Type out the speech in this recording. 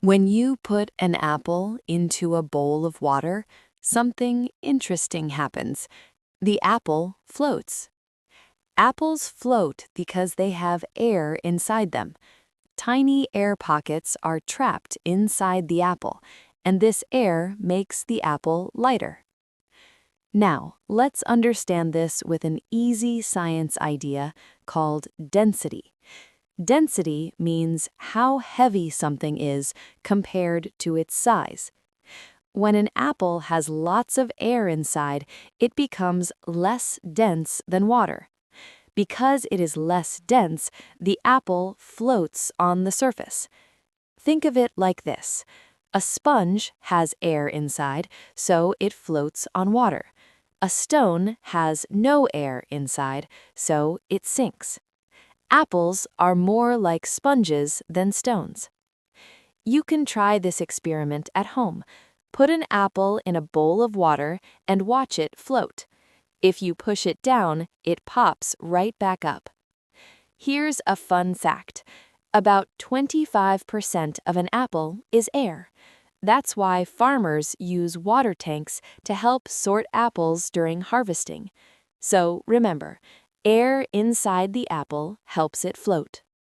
When you put an apple into a bowl of water, something interesting happens. The apple floats. Apples float because they have air inside them. Tiny air pockets are trapped inside the apple, and this air makes the apple lighter. Now, let's understand this with an easy science idea called density. Density means how heavy something is compared to its size. When an apple has lots of air inside, it becomes less dense than water. Because it is less dense, the apple floats on the surface. Think of it like this. A sponge has air inside, so it floats on water. A stone has no air inside, so it sinks. Apples are more like sponges than stones. You can try this experiment at home. Put an apple in a bowl of water and watch it float. If you push it down, it pops right back up. Here's a fun fact. About 25% of an apple is air. That's why farmers use water tanks to help sort apples during harvesting. So remember, air inside the apple helps it float.